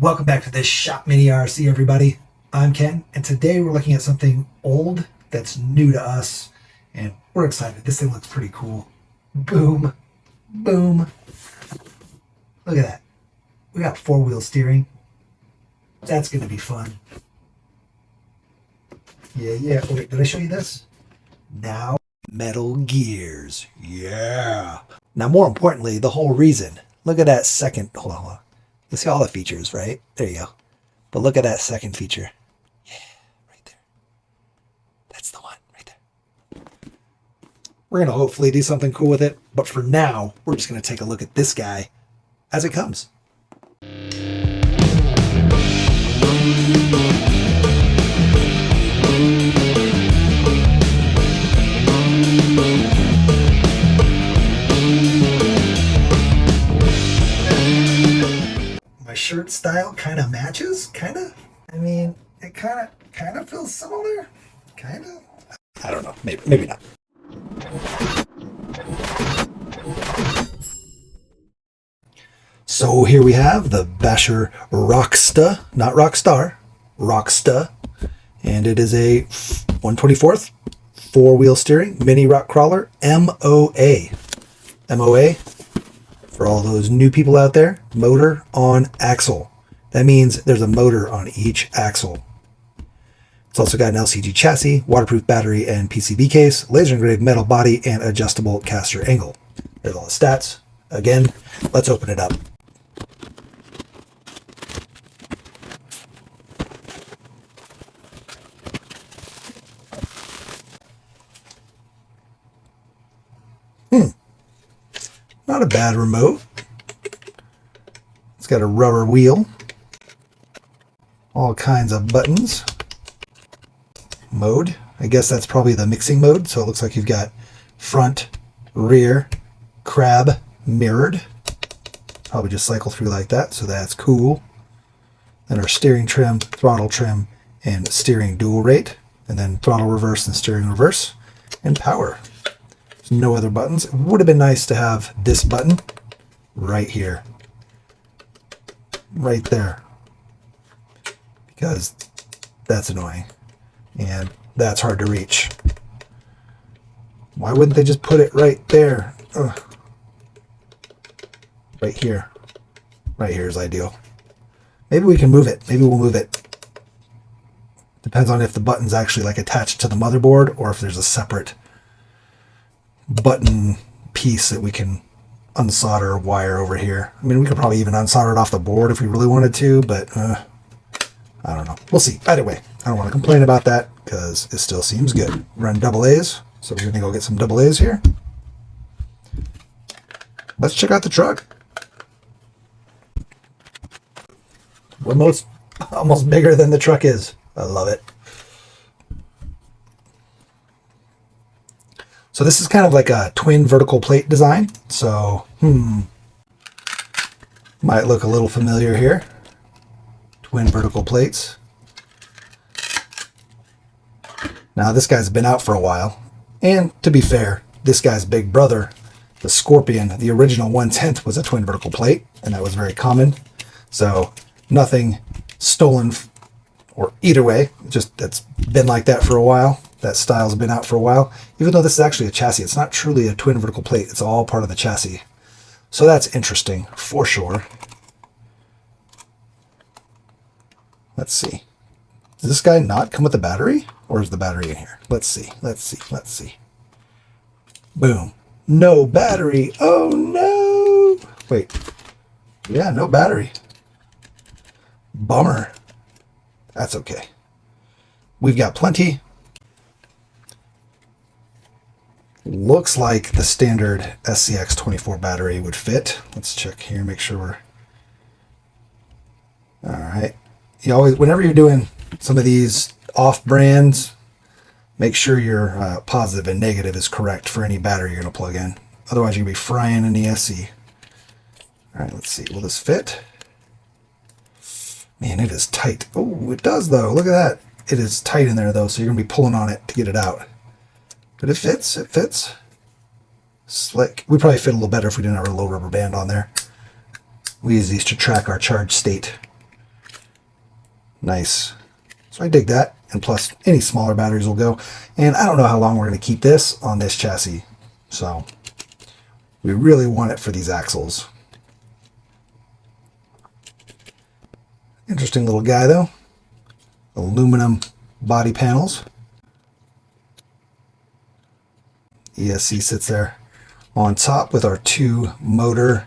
Welcome back to this Shop Mini RC, everybody. I'm Ken, and today we're looking at something old that's new to us, and we're excited. This thing looks pretty cool. Boom, boom. Look at that. We got four-wheel steering. That's going to be fun. Yeah. Oh, wait, did I show you this? Now, metal gears. Yeah. Now, more importantly, the whole reason. Look at that second. Hold on. You see all the features, right? There you go. But look at that second feature. Yeah, right there. That's the one right there. We're going to hopefully do something cool with it. But for now, we're just going to take a look at this guy as it comes. My shirt style kind of matches, kind of. I mean, it kind of feels similar, kind of. I don't know, maybe not. So here we have the Basher Rocksta, not Rockstar, Rocksta, and it is a 1/24th four-wheel steering mini rock crawler MOA. MOA. For all those new people out there, motor on axle. That means there's a motor on each axle. It's also got an LCG chassis, waterproof battery and PCB case, laser engraved metal body, and adjustable caster angle. There's all the stats. Again, let's open it up. Not a bad remote. It's got a rubber wheel. All kinds of buttons. Mode. I guess that's probably the mixing mode. So it looks like you've got front, rear, crab, mirrored. Probably just cycle through like that. So that's cool. Then our steering trim, throttle trim, and steering dual rate. And then throttle reverse and steering reverse. And power. No other buttons. It would have been nice to have this button right here. Right there. Because that's annoying. And that's hard to reach. Why wouldn't they just put it right there? Ugh. Right here. Right here is ideal. Maybe we can move it. Maybe we'll move it. Depends on if the button's actually like attached to the motherboard or if there's a separate button piece that we can unsolder or wire over here. I mean, we could probably even unsolder it off the board if we really wanted to, but I don't know. We'll see. Either way, I don't want to complain about that because it still seems good. Run double A's, so we're going to go get some double A's here. Let's check out the truck. Almost bigger than the truck is. I love it. So this is kind of like a twin vertical plate design. So, might look a little familiar here. Twin vertical plates. Now this guy's been out for a while. And to be fair, this guy's big brother, the Scorpion, the original 1/10 was a twin vertical plate, and that was very common. So nothing stolen, or either way, just it's been like that for a while. That style's been out for a while. Even though this is actually a chassis, it's not truly a twin vertical plate. It's all part of the chassis. So that's interesting for sure. Let's see. Does this guy not come with a battery? Or is the battery in here? Let's see. Boom. No battery. Oh no. Wait. Yeah, no battery. Bummer. That's okay. We've got plenty. Looks like the standard AX24 battery would fit. Let's check here, make sure we're... All right. You always, whenever you're doing some of these off-brands, make sure your positive and negative is correct for any battery you're going to plug in. Otherwise, you're going to be frying in the SC. All right, let's see. Will this fit? Man, it is tight. Oh, it does, though. Look at that. It is tight in there, though, so you're going to be pulling on it to get it out. But it fits. It fits. Slick. We probably fit a little better if we didn't have a low rubber band on there. We use these to track our charge state. Nice. So I dig that. And plus, any smaller batteries will go. And I don't know how long we're going to keep this on this chassis. So we really want it for these axles. Interesting little guy, though. Aluminum body panels. ESC sits there on top with our 2 motor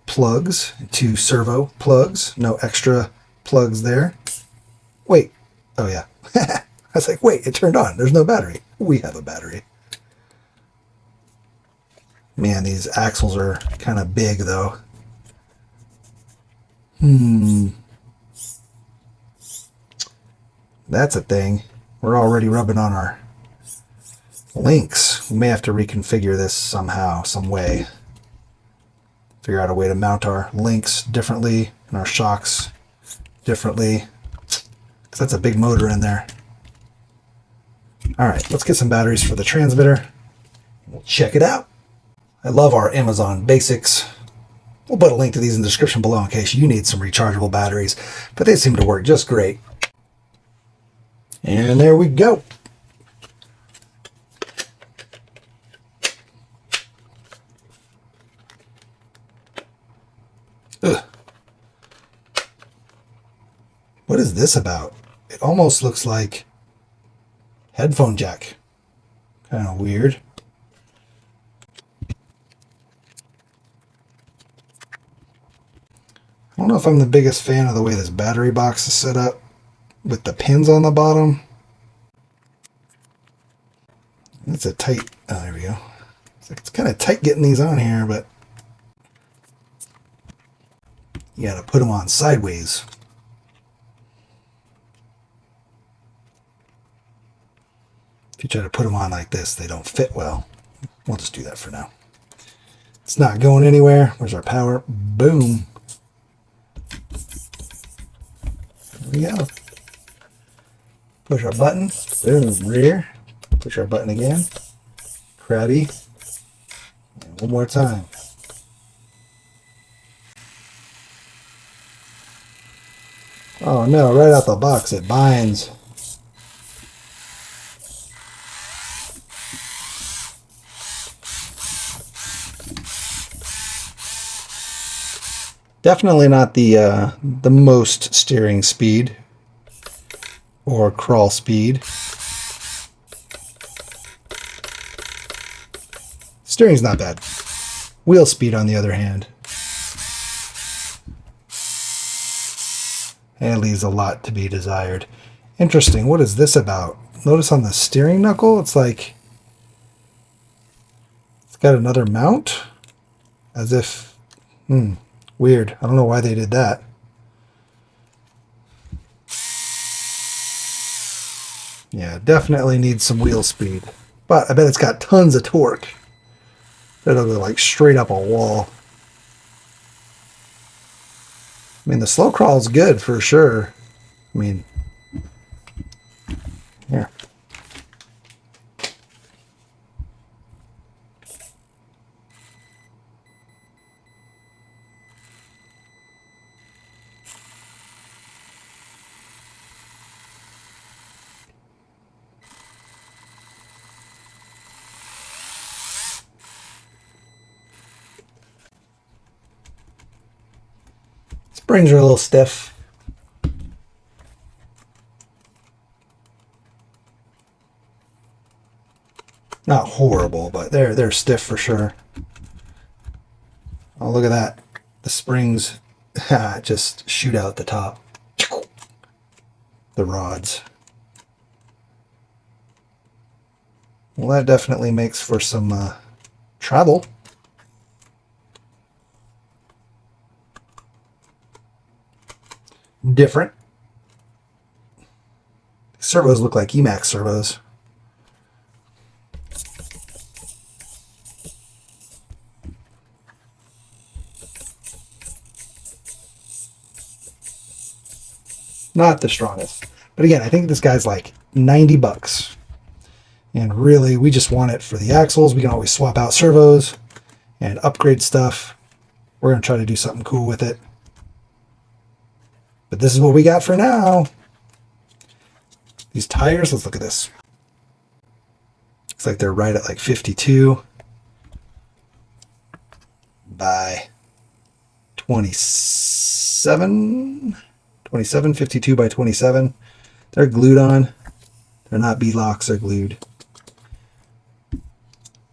plugs, 2 servo plugs. No extra plugs there. Wait. Oh, yeah. I was like, wait, it turned on. There's no battery. We have a battery. Man, these axles are kind of big, though. That's a thing. We're already rubbing on our links. We may have to reconfigure this somehow, some way. Figure out a way to mount our links differently and our shocks differently. Because that's a big motor in there. All right, let's get some batteries for the transmitter. We'll check it out. I love our Amazon Basics. We'll put a link to these in the description below in case you need some rechargeable batteries, but they seem to work just great. And there we go. Ugh. What is this about? It almost looks like headphone jack. Kind of weird. I don't know if I'm the biggest fan of the way this battery box is set up with the pins on the bottom. It's a tight, oh, there we go. It's kind of tight getting these on here, but you got to put them on sideways. If you try to put them on like this, they don't fit well. We'll just do that for now. It's not going anywhere. Where's our power? Boom. There we go. Push our button. Boom. Rear. Push our button again. Crabby. And one more time. Oh no, right out the box it binds. Definitely not the most steering speed or crawl speed. Steering's not bad. Wheel speed, on the other hand, it leaves a lot to be desired. Interesting. What is this about? Notice on the steering knuckle, it's like it's got another mount, as if weird. I don't know why they did that. Yeah, definitely needs some wheel speed. But I bet it's got tons of torque. It'll go like straight up a wall. I mean, the slow crawl is good for sure. I mean, here. Springs are a little stiff. Not horrible, but they're stiff for sure. Oh, look at that. The springs just shoot out the top. The rods. Well, that definitely makes for some travel. Different. Servos look like Emax servos. Not the strongest. But again, I think this guy's like 90 bucks. And really, we just want it for the axles. We can always swap out servos and upgrade stuff. We're going to try to do something cool with it. But this is what we got for now. These tires, let's look at this. Looks like they're right at like 52 by 27, 52 by 27. They're glued on. They're not beadlocks, they're glued.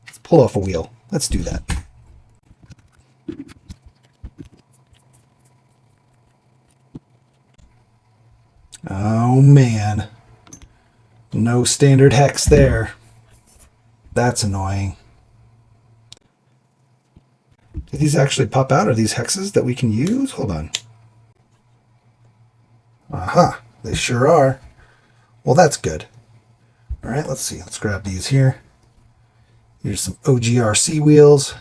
Let's pull off a wheel. Let's do that. Oh man. No standard hex there. That's annoying. Do these actually pop out? Are these hexes that we can use? Hold on. Aha, they sure are. Well, that's good. All right, let's see. Let's grab these here. Here's some OGRC wheels.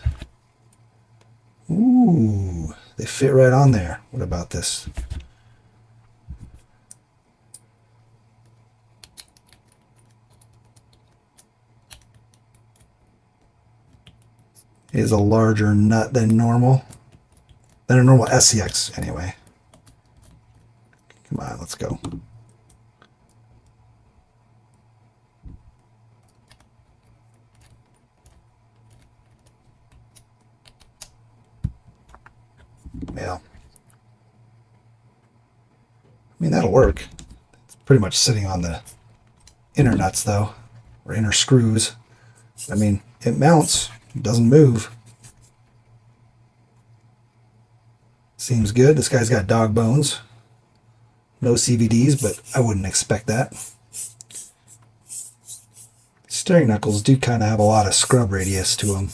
Ooh, they fit right on there. What about this? Is a larger nut than normal. Than a normal SCX, anyway. Come on, let's go. Yeah. I mean, that'll work. It's pretty much sitting on the inner nuts, though, or inner screws. I mean, it mounts. It doesn't move. Seems good. This guy's got dog bones. No CVDs, but I wouldn't expect that. Steering knuckles do kind of have a lot of scrub radius to them.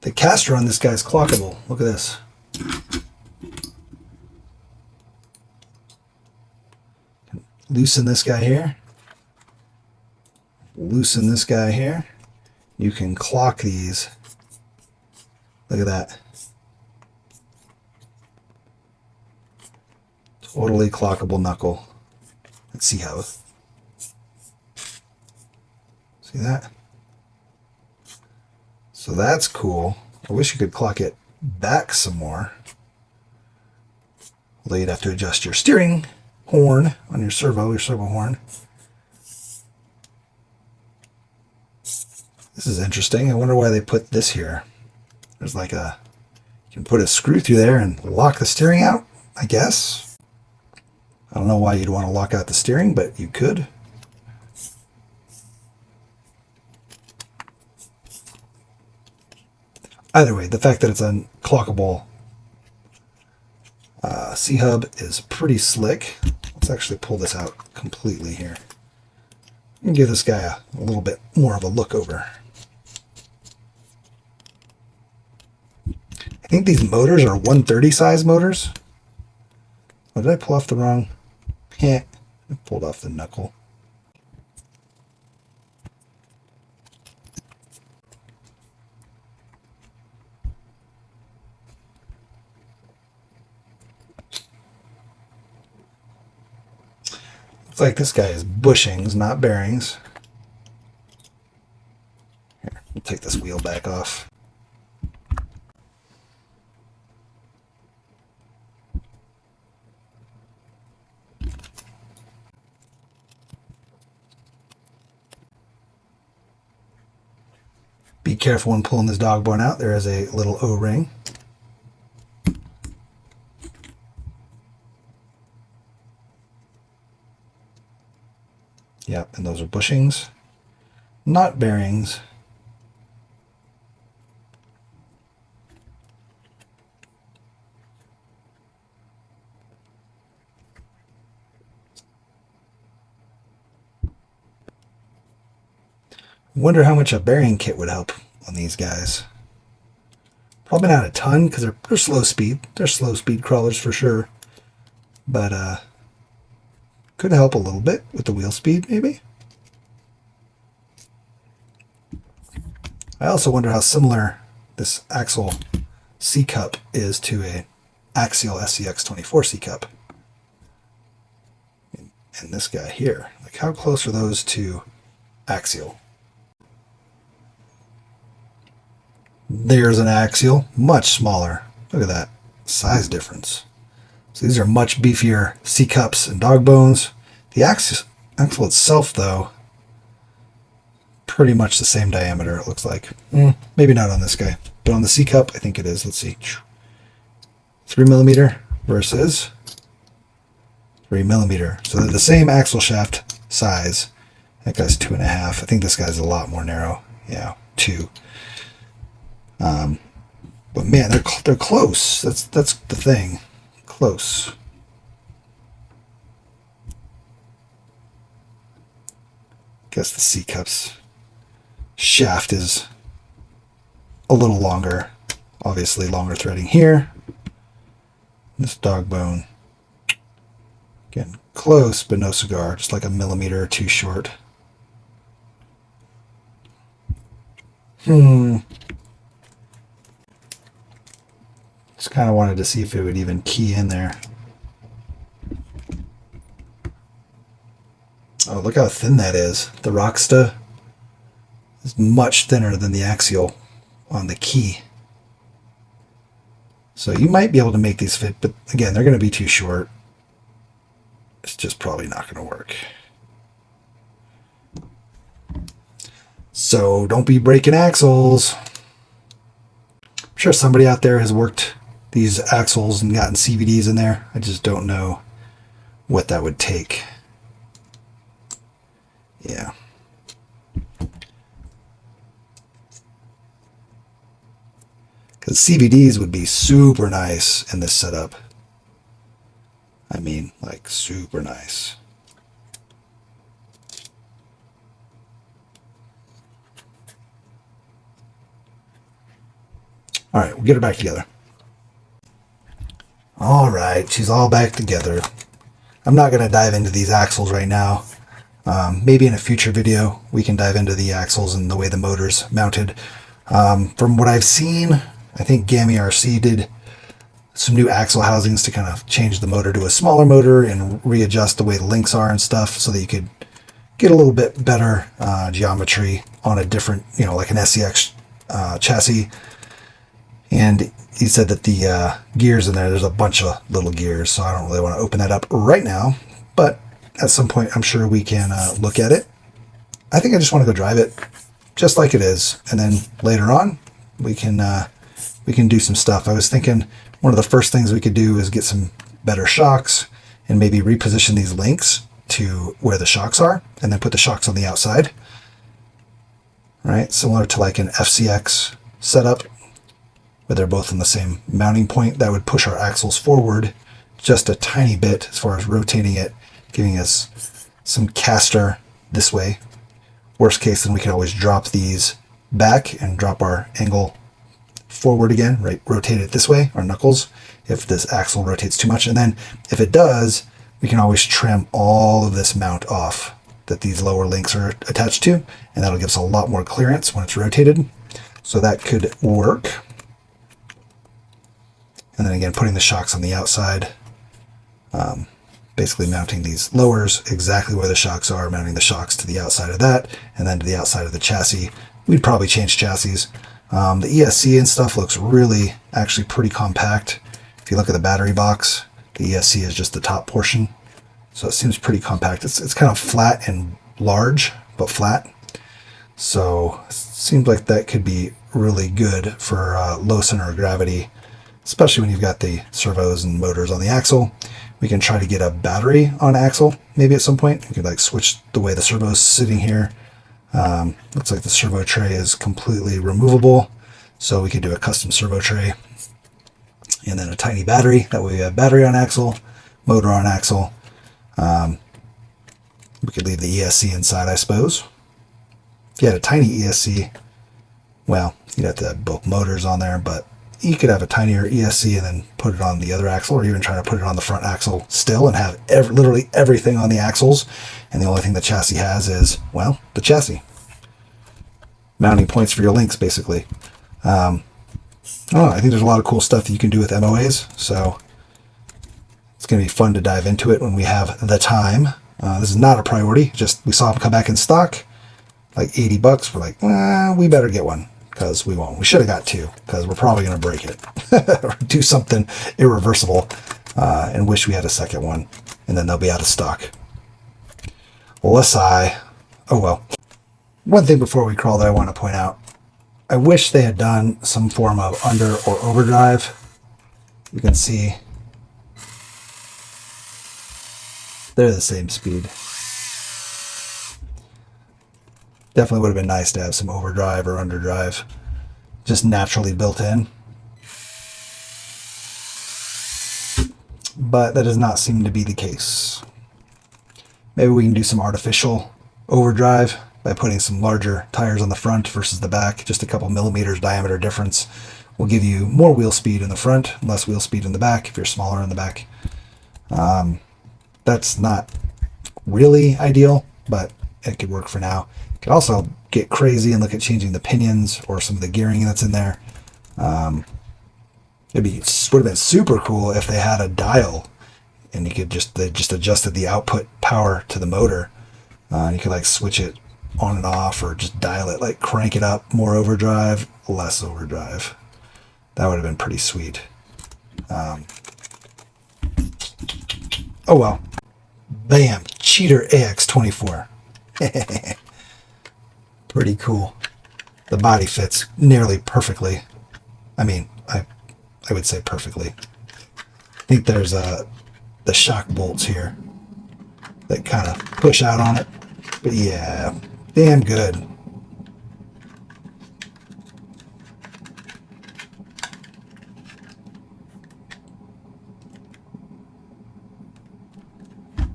The caster on this guy's clockable. Look at this. Loosen this guy here. Loosen this guy here. You can clock these. Look at that. Totally clockable knuckle. Let's see how. See that? So that's cool. I wish you could clock it back some more. Although you'd have to adjust your steering horn on your servo horn. This is interesting. I wonder why they put this here. There's like a, you can put a screw through there and lock the steering out, I guess. I don't know why you'd want to lock out the steering, but you could. Either way, the fact that it's a clockable C-hub is pretty slick. Let's actually pull this out completely here and give this guy a little bit more of a look over. I think these motors are 130 size motors. Oh, did I pull off the wrong? Yeah, I pulled off the knuckle. Looks like this guy is bushings, not bearings. Here, we'll take this wheel back off. Be careful when pulling this dog bone out. There is a little O-ring. Yep, and those are bushings, not bearings. Wonder how much a bearing kit would help on these guys. Probably not a ton because they're slow speed. They're slow speed crawlers for sure. But could help a little bit with the wheel speed maybe. I also wonder how similar this axle C-cup is to a axial AX24 C-cup. And this guy here. Like how close are those to axial? There's an axial, much smaller. Look at that size difference. So these are much beefier C-cups and dog bones. The axle itself, though, pretty much the same diameter, it looks like. Maybe not on this guy, but on the C-cup, I think it is. Let's see. 3mm versus 3mm. So they're the same axle shaft size. That guy's 2.5. I think this guy's a lot more narrow. Yeah, 2. But man, they're close. That's the thing. Close. Guess the C-cups shaft is a little longer. Obviously longer threading here. This dog bone, again, close but no cigar, just like a millimeter or 2 short. Just kind of wanted to see if it would even key in there. Oh, look how thin that is. The Rocksta is much thinner than the axial on the key. So you might be able to make these fit, but again, they're going to be too short. It's just probably not going to work. So don't be breaking axles. I'm sure somebody out there has worked these axles and gotten CVDs in there. I just don't know what that would take. Yeah. Because CVDs would be super nice in this setup. I mean, like super nice. All right, we'll get her back together. All right, she's all back together. I'm not going to dive into these axles right now. Maybe in a future video, we can dive into the axles and the way the motor's mounted. From what I've seen, I think Gammy RC did some new axle housings to kind of change the motor to a smaller motor and readjust the way the links are and stuff so that you could get a little bit better geometry on a different, like an SCX chassis. And he said that the gears in there's a bunch of little gears, so I don't really want to open that up right now. But at some point, I'm sure we can look at it. I think I just want to go drive it just like it is. And then later on, we can do some stuff. I was thinking one of the first things we could do is get some better shocks and maybe reposition these links to where the shocks are and then put the shocks on the outside. Right? Similar to like an FCX setup where they're both on the same mounting point. That would push our axles forward just a tiny bit as far as rotating it, giving us some caster this way. Worst case, then we can always drop these back and drop our angle forward again, right? Rotate it this way, our knuckles, if this axle rotates too much. And then if it does, we can always trim all of this mount off that these lower links are attached to, and that'll give us a lot more clearance when it's rotated. So that could work. And then again, putting the shocks on the outside, basically mounting these lowers exactly where the shocks are, mounting the shocks to the outside of that, and then to the outside of the chassis. We'd probably change chassis. The ESC and stuff looks really, actually pretty compact. If you look at the battery box, the ESC is just the top portion. So it seems pretty compact. It's kind of flat and large, but flat. So it seems like that could be really good for low center of gravity, especially when you've got the servos and motors on the axle. We can try to get a battery on axle maybe at some point. You could like switch the way the servo's sitting here. Looks like the servo tray is completely removable, so we could do a custom servo tray and then a tiny battery. That way we have battery on axle, motor on axle. We could leave the ESC inside, I suppose. If you had a tiny ESC, well, you'd have to have both motors on there, but you could have a tinier ESC and then put it on the other axle, or even try to put it on the front axle still and have literally everything on the axles. And the only thing the chassis has is, well, the chassis. Mounting points for your links, basically. I think there's a lot of cool stuff that you can do with MOAs, so it's going to be fun to dive into it when we have the time. This is not a priority, just we saw them come back in stock, like $80. We're like, we better get one. Because we won't. We should have got 2, because we're probably going to break it or do something irreversible. and wish we had a second one, and then they'll be out of stock. Oh well. One thing before we crawl that I want to point out, I wish they had done some form of under or overdrive. You can see they're the same speed. Definitely would have been nice to have some overdrive or underdrive just naturally built in. But that does not seem to be the case. Maybe we can do some artificial overdrive by putting some larger tires on the front versus the back. Just a couple millimeters diameter difference will give you more wheel speed in the front, less wheel speed in the back if you're smaller in the back. That's not really ideal, but it could work for now. You could also get crazy and look at changing the pinions or some of the gearing that's in there. Would have been super cool if they had a dial and you could they just adjusted the output power to the motor. And you could like switch it on and off or just dial it, like crank it up, more overdrive, less overdrive. That would have been pretty sweet. Oh well. Bam, cheater AX24. Pretty cool. The body fits nearly perfectly. I mean, I would say perfectly. I think there's the shock bolts here that kind of push out on it. But yeah, damn good.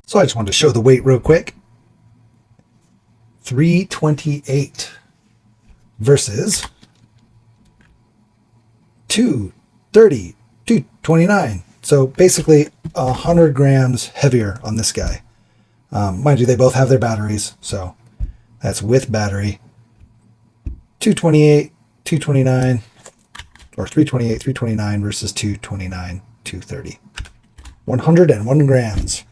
So I just wanted to show the weight real quick. 328 versus 230, 229. So basically 100 grams heavier on this guy. Mind you, they both have their batteries, so that's with battery. 228, 229, or 328, 329 versus 229, 230. 101 grams.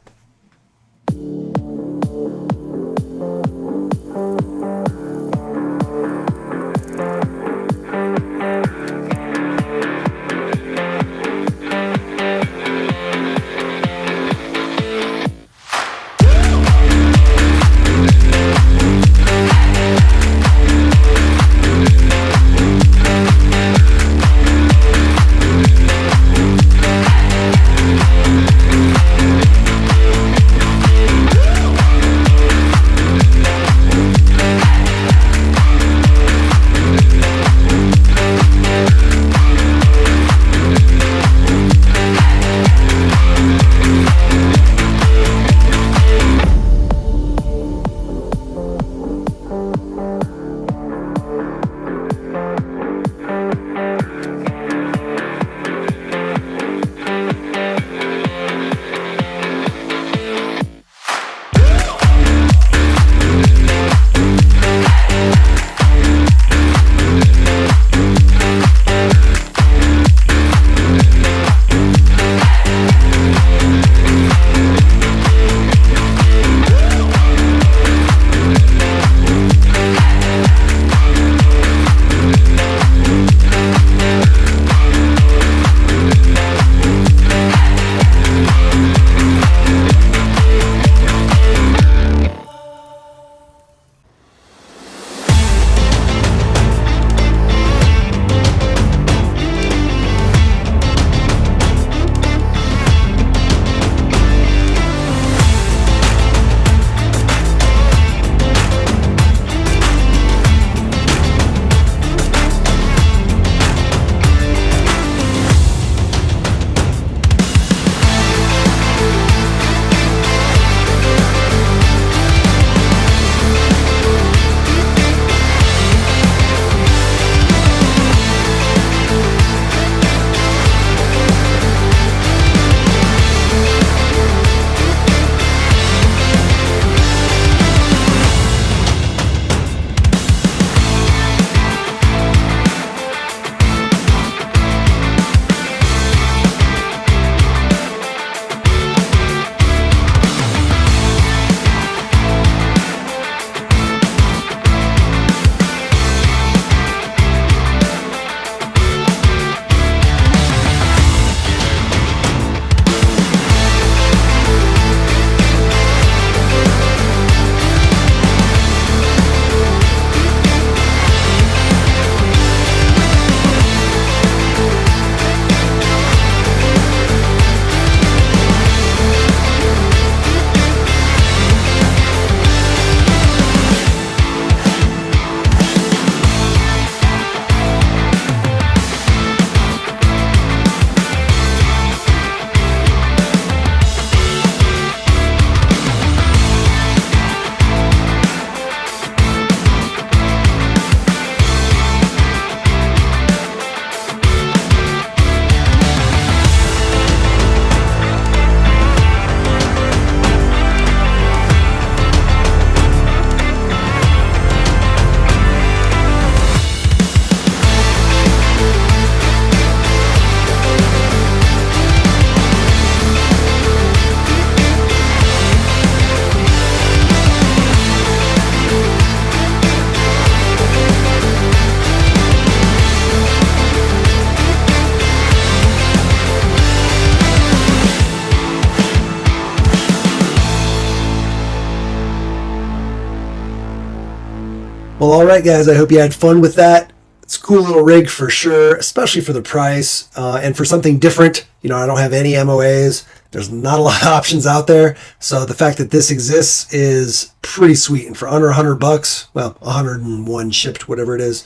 Well, all right, guys, I hope you had fun with that. It's a cool little rig for sure, especially for the price and for something different. You know, I don't have any MOAs. There's not a lot of options out there. So the fact that this exists is pretty sweet. And for under $100, well, 101 shipped, whatever it is,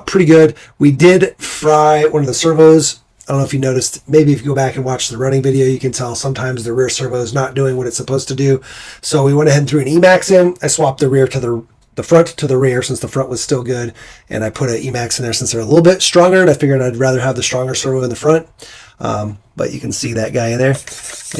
pretty good. We did fry one of the servos. I don't know if you noticed, maybe if you go back and watch the running video, you can tell sometimes the rear servo is not doing what it's supposed to do. So we went ahead and threw an Emax in. I swapped the rear to the front to the rear since the front was still good. And I put an Emax in there since they're a little bit stronger. And I figured I'd rather have the stronger servo in the front. But you can see that guy in there.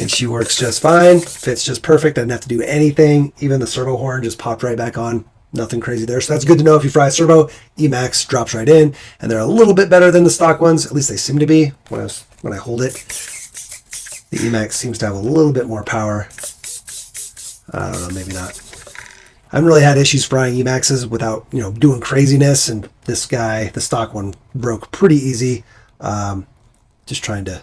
And she works just fine. Fits just perfect. I didn't have to do anything. Even the servo horn just popped right back on. Nothing crazy there. So that's good to know if you fry a servo. Emax drops right in. And they're a little bit better than the stock ones. At least they seem to be when I hold it. The Emax seems to have a little bit more power. I don't know, maybe not. I haven't really had issues frying Emaxes without, you know, doing craziness. And this guy, the stock one, broke pretty easy. Just trying to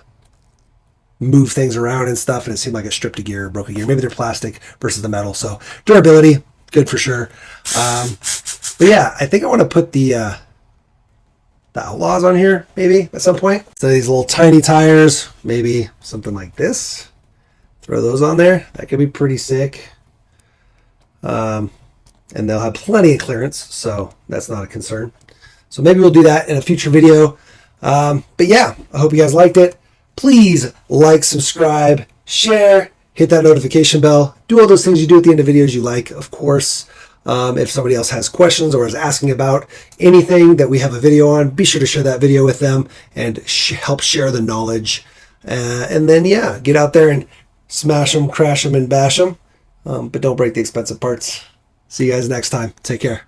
move things around and stuff, and it seemed like it stripped a gear, broke a gear. Maybe they're plastic versus the metal. So durability, good for sure. But yeah, I think I want to put the Outlaws on here maybe at some point. So these little tiny tires, maybe something like this. Throw those on there. That could be pretty sick. And they'll have plenty of clearance, so that's not a concern. So maybe we'll do that in a future video. But yeah, I hope you guys liked it. Please like, subscribe, share, hit that notification bell. Do all those things you do at the end of videos you like, of course. If somebody else has questions or is asking about anything that we have a video on, be sure to share that video with them and help share the knowledge. And then, yeah, get out there and smash them, crash them, and bash them. But don't break the expensive parts. See you guys next time. Take care.